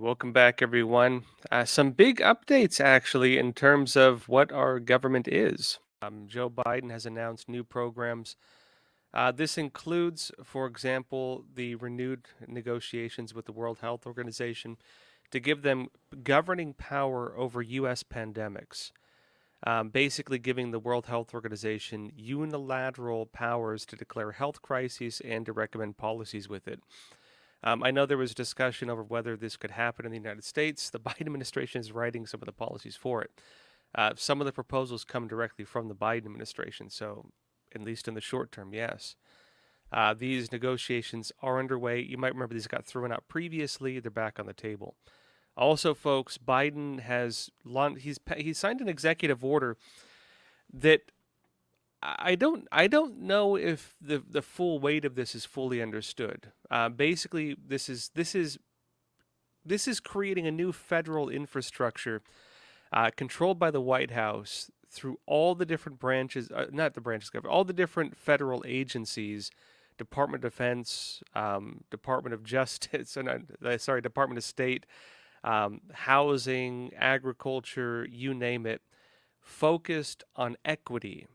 Welcome back, everyone. Some big updates, actually, in terms of what our government is. Joe Biden has announced new programs. This includes, for example, the renewed negotiations with the World Health Organization to give them governing power over U.S. pandemics, basically giving the World Health Organization unilateral powers to declare health crises and to recommend policies with it. I know there was discussion over whether this could happen in the United States. The Biden administration is writing some of the policies for it. Some of the proposals come directly from the Biden administration, so at least in the short term, yes. These negotiations are underway. You might remember these got thrown out previously. They're back on the table. Also, folks, Biden has he's signed an executive order that I don't know if the full weight of this is fully understood. Basically, this is creating a new federal infrastructure controlled by the White House through all the different branches, not the branches, all the different federal agencies, Department of Defense, Department of Justice, Department of State, housing, agriculture, you name it, focused on equity.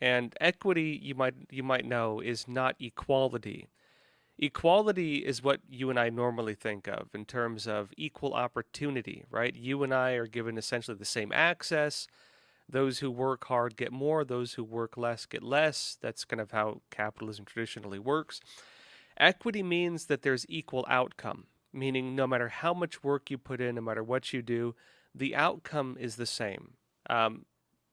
And equity, you might know, is not equality. Equality is what you and I normally think of in terms of equal opportunity, right? You and I are given essentially the same access. Those who work hard get more, those who work less get less. That's kind of how capitalism traditionally works. Equity means that there's equal outcome, meaning no matter how much work you put in, no matter what you do, the outcome is the same.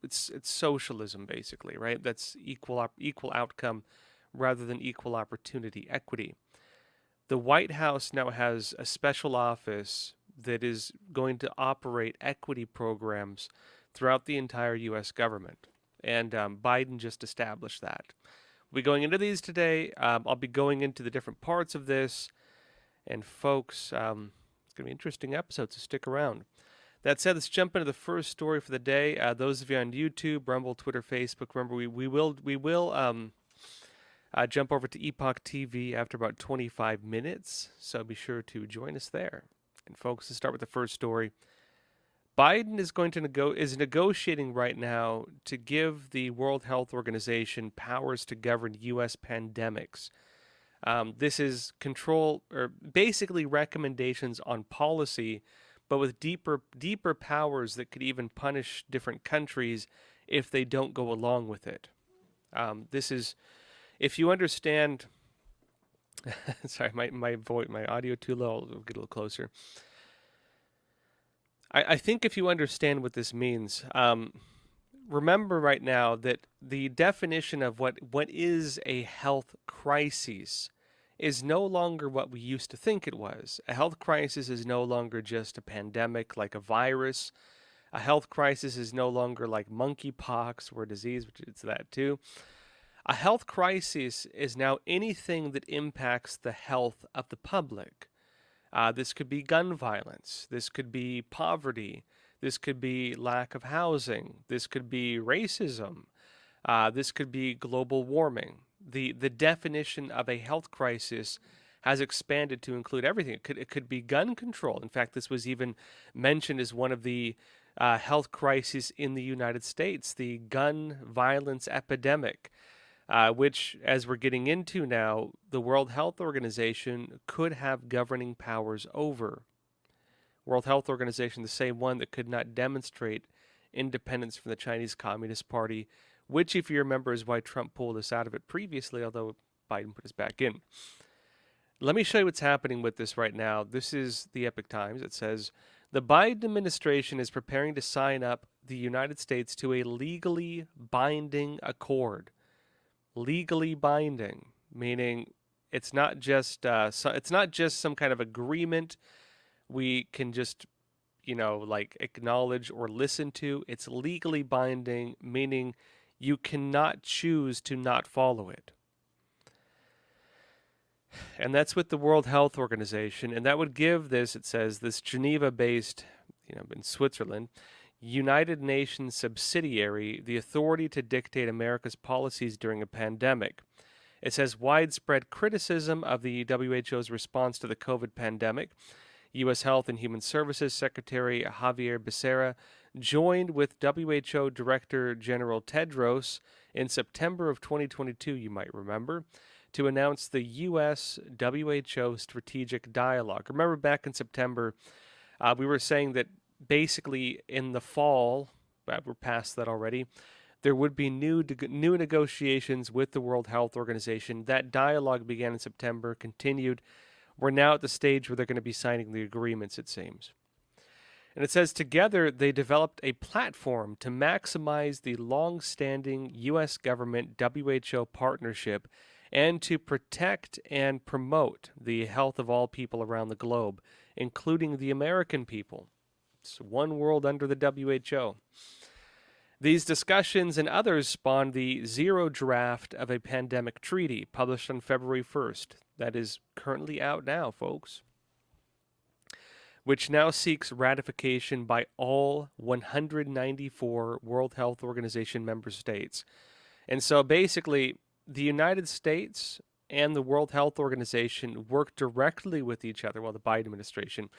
It's socialism basically, right? That's equal outcome rather than equal opportunity, equity. The White House now has a special office that is going to operate equity programs throughout the entire U.S. government. And Biden just established that. We'll be going into these today. I'll be going into the different parts of this. And folks, it's going to be an interesting episode, so stick around. That said, let's jump into the first story for the day. Those of you on YouTube, Rumble, Twitter, Facebook, remember we will jump over to Epoch TV after about 25 minutes, so be sure to join us there. And folks, let's start with the first story. Biden is negotiating right now to give the World Health Organization powers to govern U.S. pandemics. This is control, or basically recommendations on policy, but with deeper powers that could even punish different countries if they don't go along with it. This is, if you understand. Sorry, my audio too low. I'll get a little closer. I think if you understand what this means, remember right now that the definition of what is a health crisis is no longer what we used to think it was. A health crisis is no longer just a pandemic like a virus. A health crisis is no longer like monkeypox or a disease, which it's that too. A health crisis is now anything that impacts the health of the public. This could be gun violence. This could be poverty. This could be lack of housing. This could be racism. This could be global warming. The definition of a health crisis has expanded to include everything. It could be gun control. In fact, this was even mentioned as one of the health crises in the United States, the gun violence epidemic, which, as we're getting into now, the World Health Organization could have governing powers over. World Health Organization, the same one that could not demonstrate independence from the Chinese Communist Party, which, if you remember, is why Trump pulled us out of it previously, although Biden put us back in. Let me show you what's happening with this right now. This is the Epoch Times. It says, the Biden administration is preparing to sign up the United States to a legally binding accord. Legally binding, meaning it's not just some kind of agreement we can just acknowledge or listen to. It's legally binding, meaning you cannot choose to not follow it. And that's with the World Health Organization. And that would give this, it says, this Geneva-based, in Switzerland, United Nations subsidiary the authority to dictate America's policies during a pandemic. It says widespread criticism of the WHO's response to the COVID pandemic. U.S. Health and Human Services Secretary Javier Becerra joined with WHO Director General Tedros in September of 2022, you might remember, to announce the U.S. WHO Strategic Dialogue. Remember back in September, we were saying that basically in the fall, we're past that already, there would be new negotiations with the World Health Organization. That dialogue began in September, continued. We're now at the stage where they're going to be signing the agreements, it seems. And it says together they developed a platform to maximize the long-standing U.S. government WHO partnership and to protect and promote the health of all people around the globe, including the American people. It's one world under the WHO. These discussions and others spawned the Zero Draft of a Pandemic Treaty, published on February 1st. That is currently out now, folks, which now seeks ratification by all 194 World Health Organization member states. And so basically, the United States and the World Health Organization work directly with each other, well, the Biden administration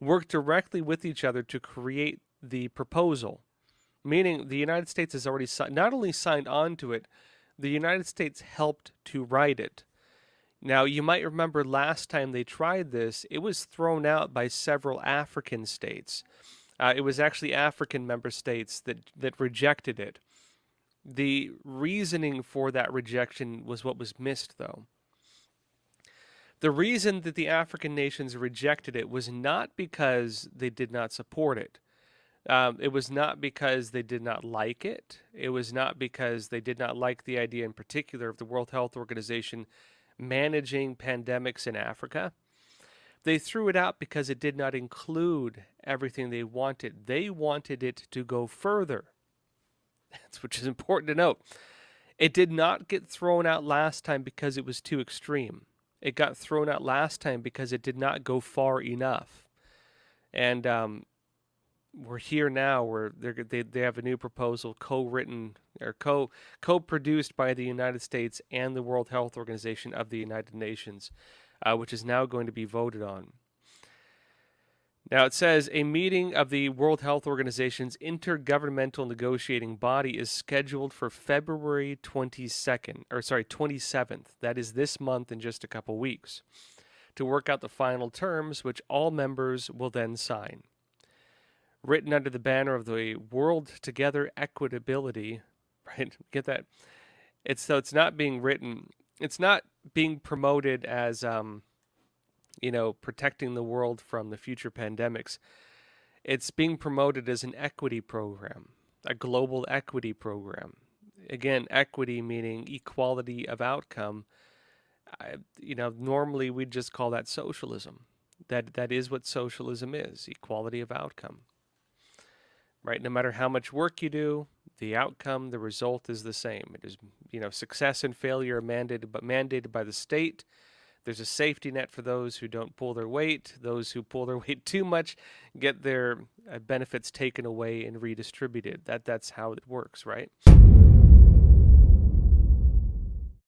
work directly with each other to create the proposal, meaning the United States has already not only signed on to it, the United States helped to write it. Now, you might remember last time they tried this, it was thrown out by several African states. It was actually African member states that rejected it. The reasoning for that rejection was what was missed, though. The reason that the African nations rejected it was not because they did not support it. It was not because they did not like it. It was not because they did not like the idea in particular of the World Health Organization managing pandemics in Africa. They threw it out because it did not include everything they wanted. They wanted it to go further. That's which is important to note. It did not get thrown out last time because it was too extreme. It got thrown out last time because it did not go far enough. And we're here now where they have a new proposal co-written or co-produced by the United States and the World Health Organization of the United Nations, which is now going to be voted on. Now it says a meeting of the World Health Organization's intergovernmental negotiating body is scheduled for February 27th. That is this month in just a couple weeks, to work out the final terms, which all members will then sign. Written under the banner of the World Together Equitability, right? Get that? It's not being written. It's not being promoted as protecting the world from the future pandemics. It's being promoted as an equity program, a global equity program. Again, equity meaning equality of outcome. Normally we'd just call that socialism. That is what socialism is, equality of outcome. Right? No matter how much work you do, the outcome, the result is the same. It is, success and failure are mandated by the state. There's a safety net for those who don't pull their weight. Those who pull their weight too much get their benefits taken away and redistributed. That's how it works, right?